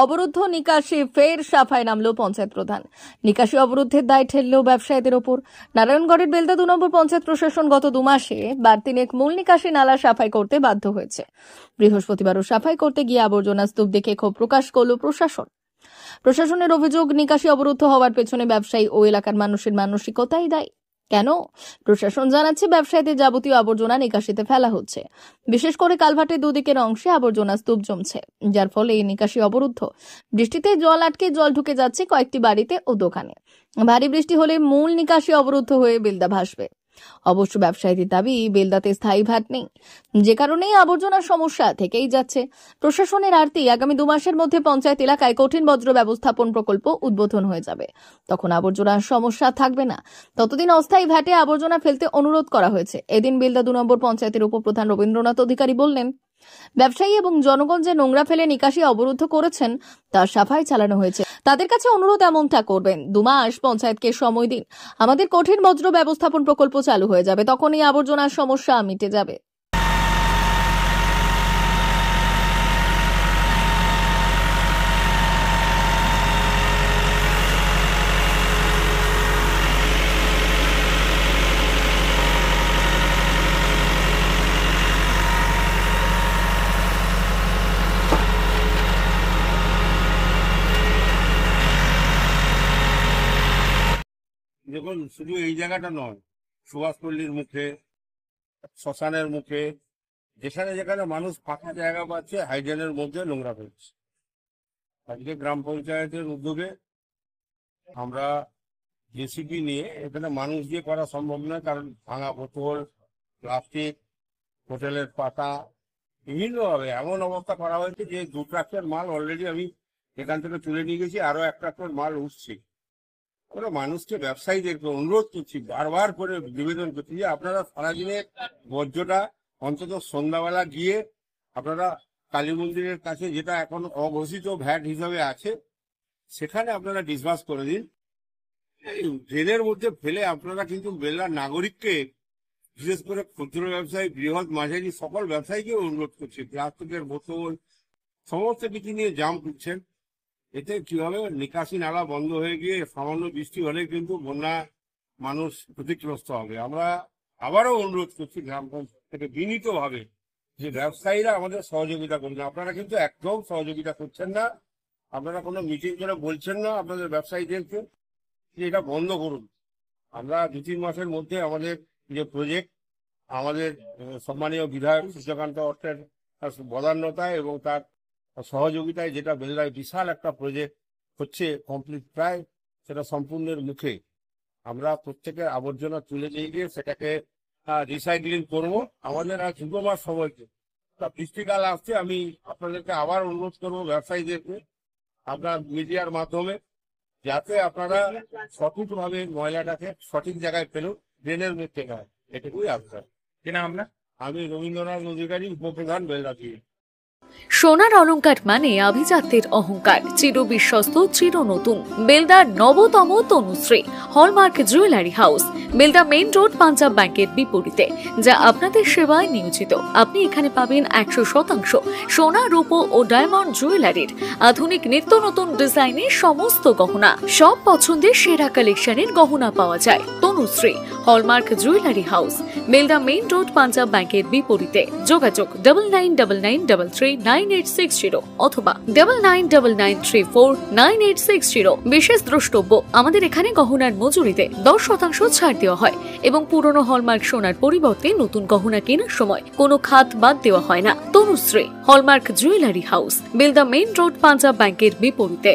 অবরুদ্ধ নিকাশি ফের সাফাই নামলো পঞ্চায়েত প্রধান। নিকাশি অবরুদ্ধের দায় ঠেললো ব্যবসায়ীদের ওপর। নারায়ণগড়ের বেলদা 2 নম্বর পঞ্চায়েত প্রশাসন গত 2 মাসে বার তিনেক মূল নিকাশি নালা সাফাই করতে বাধ্য হয়েছে। বৃহস্পতিবারও সাফাই করতে গিয়ে আবর্জনা স্তূপ দেখে ক্ষোভ প্রকাশ করল প্রশাসন। প্রশাসনের অভিযোগ, নিকাশি অবরুদ্ধ হওয়ার পেছনে ব্যবসায়ী ও এলাকার মানুষের মানসিকতাই দায়ী। কেন? প্রশাসন জানাচ্ছে, ব্যবসায়ীদের যাবতীয় আবর্জনা নিকাশিতে ফেলা হচ্ছে। বিশেষ করে কালভার্টের দুদিকের অংশে আবর্জনা স্তূপ জমছে, যার ফলে এই নিকাশি অবরুদ্ধ। বৃষ্টিতে জল আটকে জল ঢুকে যাচ্ছে কয়েকটি বাড়িতে ও দোকানে। ভারী বৃষ্টি হলে মূল নিকাশি অবরুদ্ধ হয়ে বেলদা ভাসবে। অবশ্য ব্যবসায়ীদের দাবি, বেলদাতে স্থায়ী ভ্যাট নেই, যে কারণে আবর্জনার সমস্যা থেকেই যাচ্ছে। প্রশাসনের আরতি, আগামী 2 মাসের মধ্যে পঞ্চায়েত এলাকায় কঠিন বজ্র ব্যবস্থাপন প্রকল্প উদ্বোধন হয়ে যাবে। তখন আবর্জনার সমস্যা থাকবে না। ততদিন অস্থায়ী ভ্যাটে আবর্জনা ফেলতে অনুরোধ করা হয়েছে। এদিন বেলদা 2 নম্বর পঞ্চায়েতের উপপ্রধান রবীন্দ্রনাথ অধিকারী বললেন, ব্যবসায়ী এবং জনগণ যে নোংরা ফেলে নিকাশি অবরুদ্ধ করেছেন তার সাফাই চালানো হয়েছে। তাদের কাছে অনুরোধ এমনটা করবেন, 2 মাস পঞ্চায়েতকে সময় দিন, আমাদের কঠিন বজ্র ব্যবস্থাপন প্রকল্প চালু হয়ে যাবে, তখন এই আবর্জনার সমস্যা মিটে যাবে। দেখুন, শুধু এই জায়গাটা নয়, সুভাষপল্লীর মুখে, শ্মশানের মুখে, যেখানে যেখানে মানুষ ফাঁকা জায়গা পাচ্ছে, হাইড্রেনের মধ্যে নোংরা ফেলছে। আজকে গ্রাম পঞ্চায়েতের উদ্যোগে আমরা জেসিবি নিয়ে, এখানে মানুষ দিয়ে করা সম্ভব নয়, কারণ ভাঙা বোতল, প্লাস্টিক, হোটেলের পাতা, বিভিন্নভাবে এমন অবস্থা করা হয়েছে যে 2 ট্রাক্টর মাল অলরেডি আমি এখান থেকে তুলে নিয়ে গেছি, আরো 1 ট্রাক্টর মাল উঠছে। আমরা মানুষকে, ব্যবসায়ীদেরকে অনুরোধ করছি, বারবার করে নিবেদন করছি যে আপনারা সারাদিনের বর্জ্যটা অন্তত সন্ধ্যাবেলা গিয়ে আপনারা কালী মন্দিরের কাছে, যেটা এখন অঘোষিত ভ্যাট হিসাবে আছে, সেখানে আপনারা ডিসবার্স করে দিন। এই ড্রেনের মধ্যে ফেলে আপনারা কিন্তু বেলদার নাগরিককে, বিশেষ করে ক্ষুদ্র ব্যবসায়ী, বৃহৎ মাঝারি সকল ব্যবসায়ীকে অনুরোধ করছি, প্লাস্টিকের বোতল সমস্ত কিছু নিয়ে জাম করছেন। এতে কি হবে, নিকাশি নালা বন্ধ হয়ে গিয়ে সামান্য বৃষ্টি হলে কিন্তু বন্যা মানুষ ক্ষতিগ্রস্ত হবে। আমরা আবারও অনুরোধ করছি গ্রাম পঞ্চায়েত থেকে বিনীতভাবে যে ব্যবসায়ীরা আমাদের সহযোগিতা করুন। আপনারা কিন্তু একদম সহযোগিতা করছেন না, আপনারা কোনো মিটিং করে বলছেন না আপনাদের ব্যবসায়ীদেরকে যে এটা বন্ধ করুন। আমরা 2-3 মাসের মধ্যে আমাদের যে প্রজেক্ট, আমাদের সম্মানীয় বিধায়ক সূর্যকান্ত অর্থের বদান্যতায় এবং তার সহযোগিতায়, যেটা বেলদায় বিশাল একটা প্রজেক্ট হচ্ছে, কমপ্লিট প্রায়, সেটা সম্পূর্ণের মুখে আমরা প্রত্যেকের আবর্জনা তুলে নিয়ে গিয়ে সেটাকে রিসাইক্লিং করবো। আমাদের আর 2 মাস সময়, বৃষ্টিকাল আসছে। আমি আপনাদেরকে আবার অনুরোধ করবো ব্যবসায়ীদেরকে, আপনার মিডিয়ার মাধ্যমে, যাতে আপনারা সঠিকভাবে ময়লাটাকে সঠিক জায়গায় ফেলুন, ড্রেনের মধ্যে নয়। এটুকুই আপনার। কিনা আপনার? আমি রবীন্দ্রনাথ অধিকারী, উপপ্রধান, বেলদা। সোনার অলংকার মানে আভিজাত্যের অহংকার, চির বিশ্বস্ত, চির নতুন। বেলদার নবতম Tanushree hallmark jewellery house, Belda main road, Punjab ব্যাংকের বিপরীতে, যা আপনাদের সেবায় নিয়োজিত। আপনি এখানে পাবেন 100% সোনা, রূপো ও ডায়মন্ড জুয়েলারির আধুনিক নিত্য নতুন ডিজাইনের সমস্ত গহনা। সব পছন্দের সেরা কালেকশনের গহনা পাওয়া যায়। Tanushree hallmark jewellery house, Belda main road, Punjab ব্যাংকের বিপরীতে। যোগাযোগ 9999339860 অথবা 9999349860। বিশেষ দ্রষ্টব্য, আমাদের এখানে গহনার মজুরিতে 10% ছাড় দেওয়া হয় এবং পুরনো হলমার্ক সোনার পরিবর্তে নতুন গহনা কেনার সময় কোনো খাত বাদ দেওয়া হয় না। Tanushree hallmark jewellery house, Belda main road, Punjab ব্যাংকের বিপরীতে।